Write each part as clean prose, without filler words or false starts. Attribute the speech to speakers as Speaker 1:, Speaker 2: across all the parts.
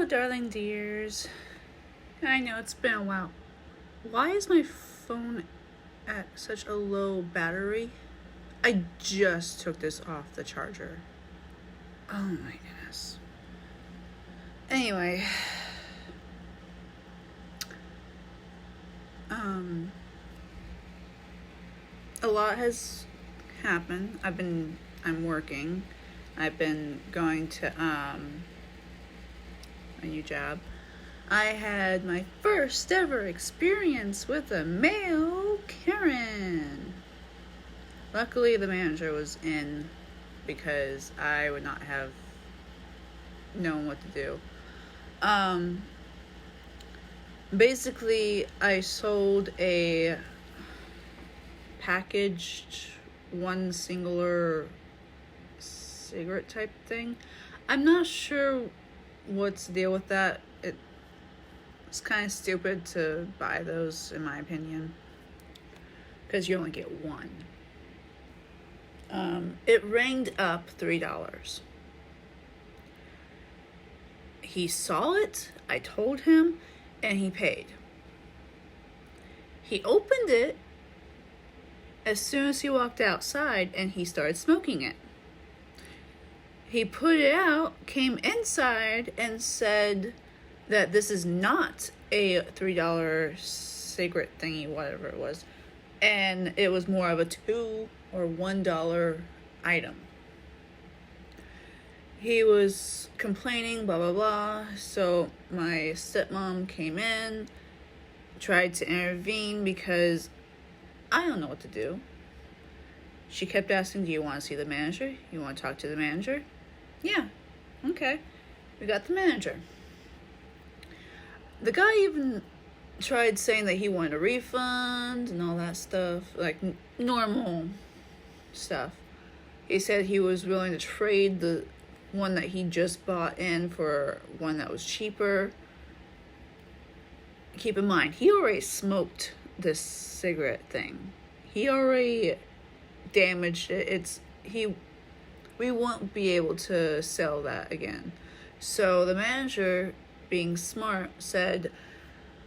Speaker 1: Hello, darling dears. I know it's been a while. Why is my phone at such a low battery? I just took this off the charger. Oh my goodness. Anyway, a lot has happened. I'm working. I've been going to a new job. I had my first ever experience with a male Karen. Luckily, the manager was in because I would not have known what to do. Basically, I sold a packaged one singular cigarette type thing. I'm not sure what's the deal with that. It's kind of stupid to buy those, in my opinion, because you only get one. It ranged up $3. He saw it, I told him, and he paid. He opened it as soon as he walked outside, and he started smoking it. He put it out, came inside, and said that this is not a $3 cigarette thingy, whatever it was, and it was more of a $2 or $1 item. He was complaining, blah, blah, blah. So my stepmom came in, tried to intervene because I don't know what to do. She kept asking, do you want to see the manager? You want to talk to the manager? Yeah. Okay. We got the manager. The guy even tried saying that he wanted a refund and all that stuff, like normal stuff. He said he was willing to trade the one that he just bought in for one that was cheaper. Keep in mind, he already smoked this cigarette thing. He already damaged it. We won't be able to sell that again. So the manager, being smart, said,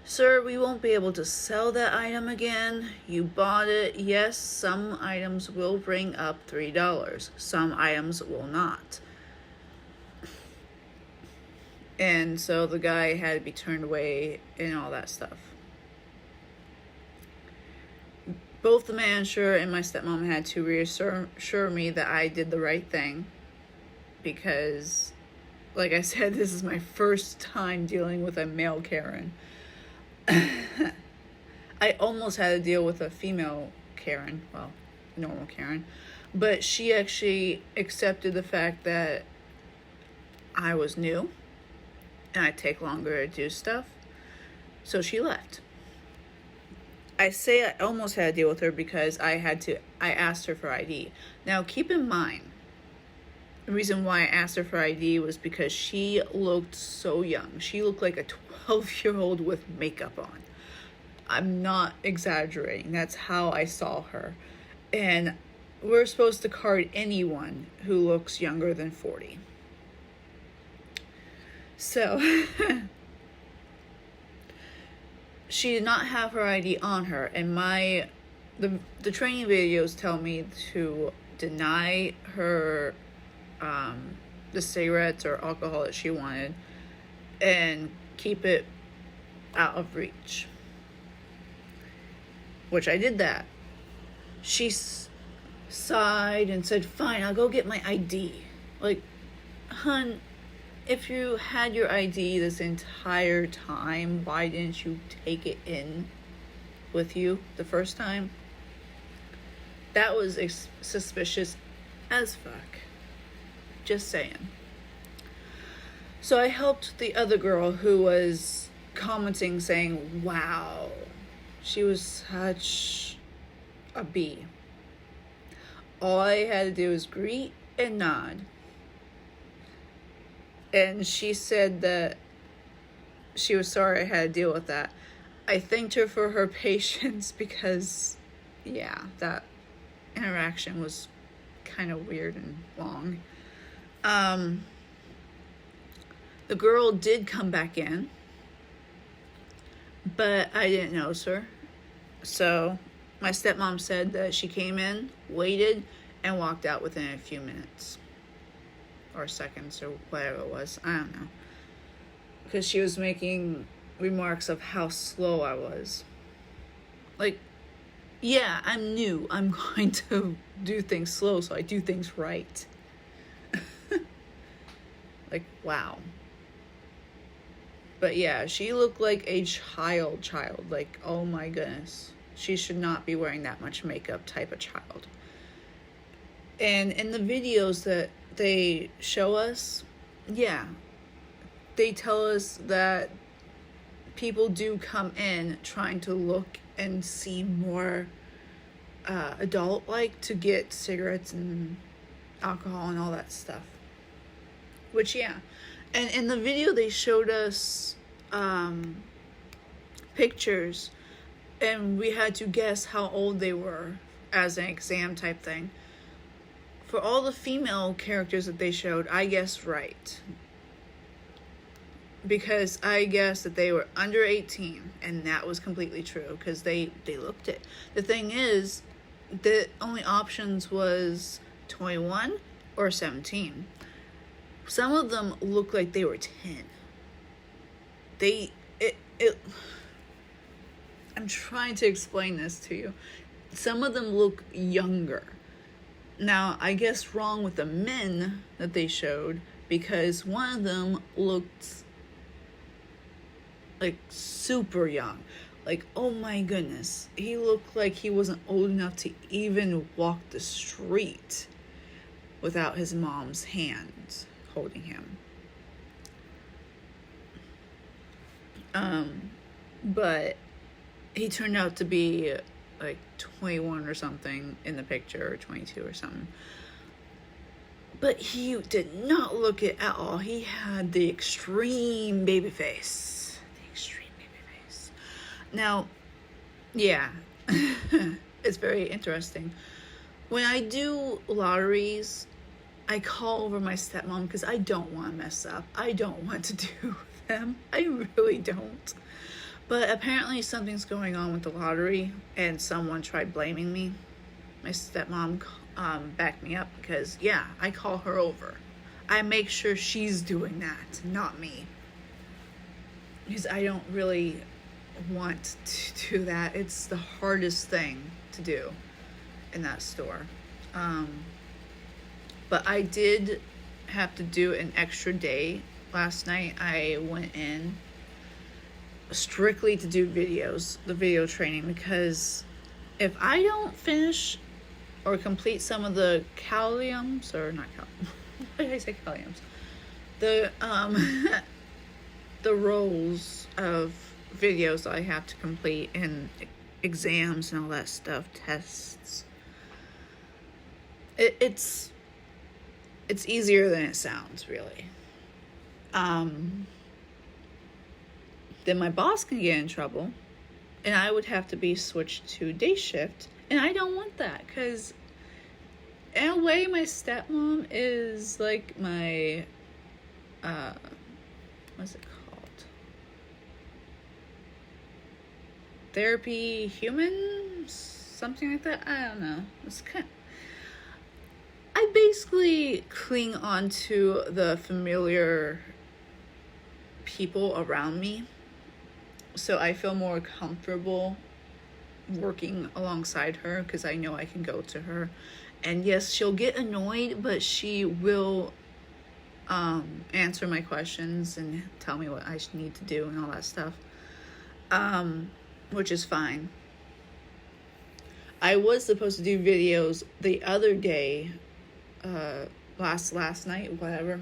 Speaker 1: sir, we won't be able to sell that item again. You bought it. Yes, some items will bring up $3. Some items will not. And so the guy had to be turned away and all that stuff. Both the manager and my stepmom had to reassure me that I did the right thing. Because, like I said, this is my first time dealing with a male Karen. I almost had to deal with a female Karen. Well, normal Karen. But she actually accepted the fact that I was new and I take longer to do stuff. So she left. I say I almost had to deal with her because I asked her for ID. Now, keep in mind, the reason why I asked her for ID was because she looked so young. She looked like a 12-year-old with makeup on. I'm not exaggerating. That's how I saw her. And we're supposed to card anyone who looks younger than 40. So she did not have her ID on her, and the training videos tell me to deny her the cigarettes or alcohol that she wanted and keep it out of reach, which I did that. She sighed and said, fine, I'll go get my ID. Like, hun, if you had your ID this entire time, why didn't you take it in with you the first time? That was suspicious as fuck. Just saying. So I helped the other girl who was commenting saying, wow, she was such a bee. All I had to do was greet and nod. And she said that she was sorry I had to deal with that. I thanked her for her patience because, yeah, that interaction was kind of weird and long. The girl did come back in, but I didn't notice her. So my stepmom said that she came in, waited, and walked out within a few minutes. Or seconds, or whatever it was. I don't know. Because she was making remarks of how slow I was. Like, yeah, I'm new. I'm going to do things slow, so I do things right. Like, wow. But yeah, she looked like a child. Like, oh my goodness. She should not be wearing that much makeup type of child. And in the videos that they show us, yeah, they tell us that people do come in trying to look and seem more adult-like to get cigarettes and alcohol and all that stuff. Which, yeah. And in the video, they showed us pictures, and we had to guess how old they were as an exam type thing. For all the female characters that they showed, I guessed right. Because I guessed that they were under 18, and that was completely true, because they looked it. The thing is, the only options was 21 or 17. Some of them looked like they were 10. I'm trying to explain this to you. Some of them look younger. Now, I guess wrong with the men that they showed, because one of them looked like super young. Like, oh my goodness. He looked like he wasn't old enough to even walk the street without his mom's hand holding him. But he turned out to be like 21 or something in the picture, or 22 or something. But he did not look it at all. He had the extreme baby face. The extreme baby face. Now, yeah, it's very interesting. When I do lotteries, I call over my stepmom because I don't want to mess up. I don't want to do them. I really don't. But apparently something's going on with the lottery, and someone tried blaming me. My stepmom backed me up because, yeah, I call her over. I make sure she's doing that, not me. Because I don't really want to do that. It's the hardest thing to do in that store. But I did have to do an extra day last night. I went in strictly to do videos, the video training, because if I don't finish or complete some of the calliums, or not calliums, why did I say calliums? The roles of videos that I have to complete, and exams and all that stuff, tests. It's easier than it sounds, really. Then my boss can get in trouble, and I would have to be switched to day shift, and I don't want that, because in a way my stepmom is like my what's it called, therapy human, something like that. I don't know. It's kind of, I basically cling on to the familiar people around me, so I feel more comfortable working alongside her because I know I can go to her. And yes, she'll get annoyed, but she will answer my questions and tell me what I need to do and all that stuff, which is fine. I was supposed to do videos the other day, last night, whatever,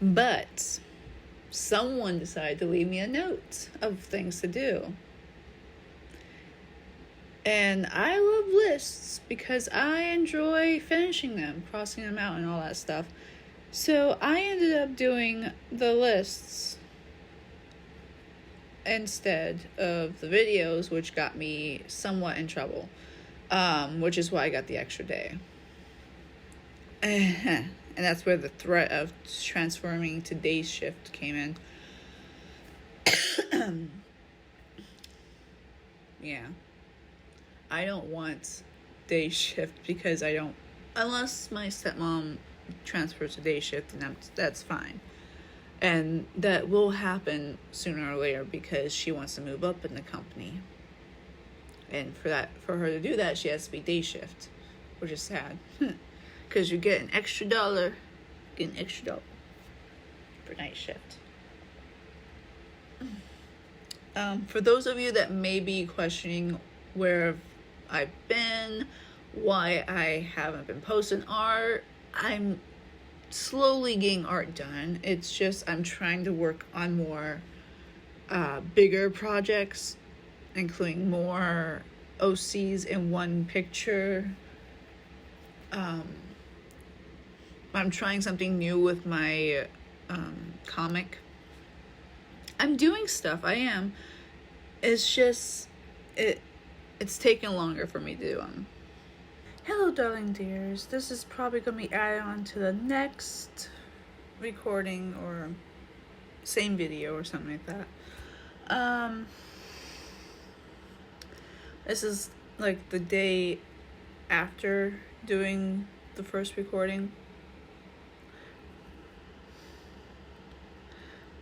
Speaker 1: but someone decided to leave me a note of things to do. And I love lists because I enjoy finishing them, crossing them out and all that stuff. So I ended up doing the lists instead of the videos, which got me somewhat in trouble, which is why I got the extra day. And that's where the threat of transforming to day shift came in. Yeah. I don't want day shift because I don't, unless my stepmom transfers to day shift, and that's fine. And that will happen sooner or later because she wants to move up in the company. And for her to do that, she has to be day shift, which is sad. Because you get an extra dollar. For night shift. For those of you that may be questioning where I've been, why I haven't been posting art, I'm slowly getting art done. It's just I'm trying to work on more bigger projects, including more OCs in one picture. I'm trying something new with my comic. I'm doing stuff. I am. It's just it's taking longer for me to do them. Hello, darling dears. This is probably going to be added on to the next recording or same video or something like that. This is like the day after doing the first recording.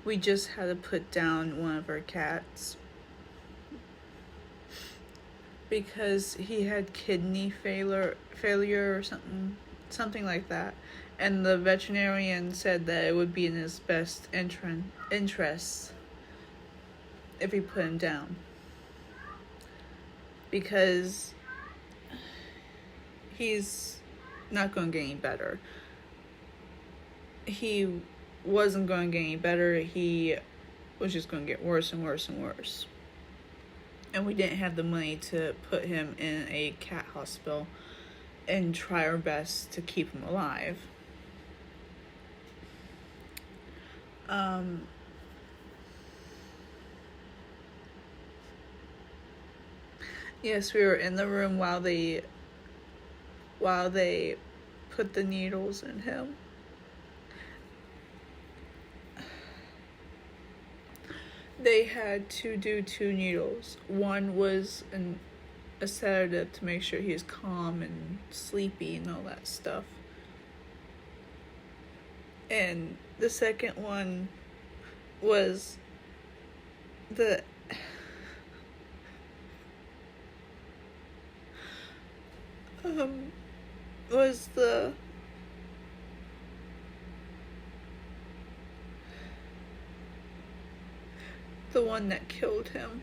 Speaker 1: We just had to put down one of our cats because he had kidney failure or something like that, and the veterinarian said that it would be in his best interest if we put him down, because he's not going to get any better. He wasn't going to get any better. He was just going to get worse and worse and worse. And we didn't have the money to put him in a cat hospital and try our best to keep him alive. Yes, we were in the room while they put the needles in him. They had to do 2 needles. One was a sedative to make sure he was calm and sleepy and all that stuff. And the second one was the one that killed him.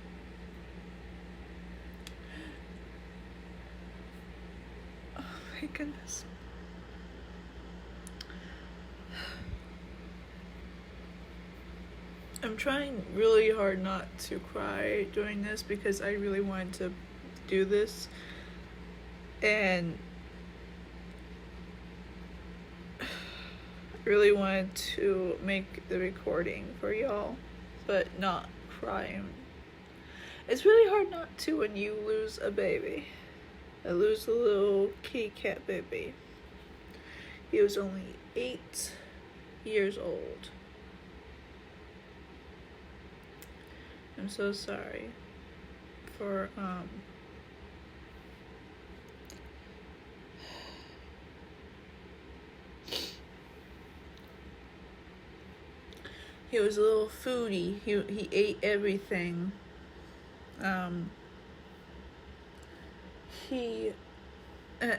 Speaker 1: Oh my goodness. I'm trying really hard not to cry doing this because I really wanted to do this, and I really wanted to make the recording for y'all, but not crying. It's really hard not to when you lose a baby. I lose a little kitty cat baby. He was only 8 years old. I'm so sorry for he was a little foodie. He ate everything.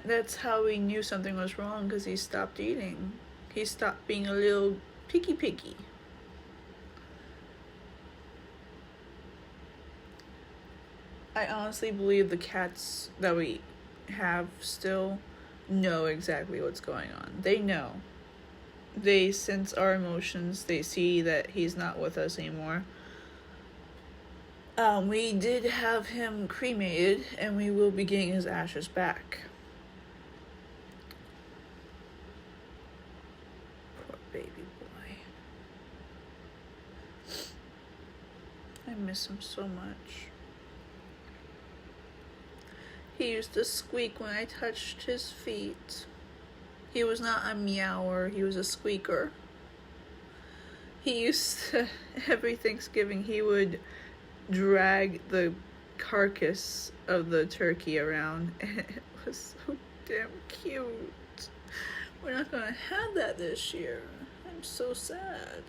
Speaker 1: That's how we knew something was wrong, because he stopped eating. He stopped being a little picky. I honestly believe the cats that we have still know exactly what's going on. They know. They sense our emotions. They see that he's not with us anymore. We did have him cremated, and we will be getting his ashes back. Poor baby boy. I miss him so much. He used to squeak when I touched his feet. He was not a meower, he was a squeaker. He used to, every Thanksgiving, he would drag the carcass of the turkey around, and it was so damn cute. We're not gonna have that this year. I'm so sad.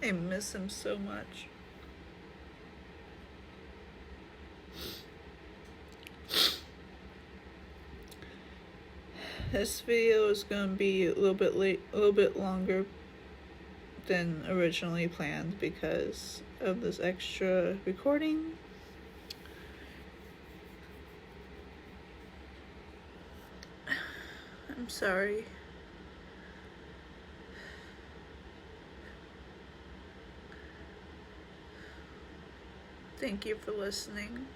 Speaker 1: I miss him so much. This video is gonna be a little bit longer than originally planned because of this extra recording. I'm sorry. Thank you for listening.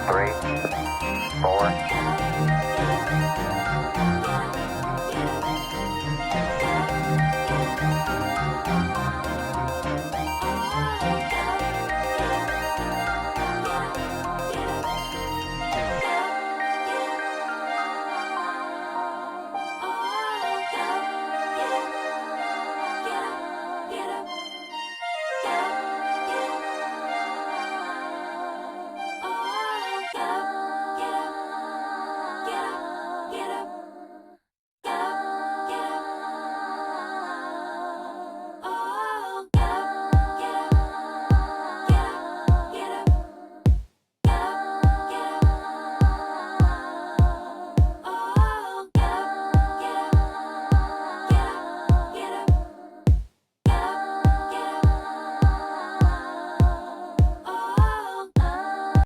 Speaker 2: Three, four.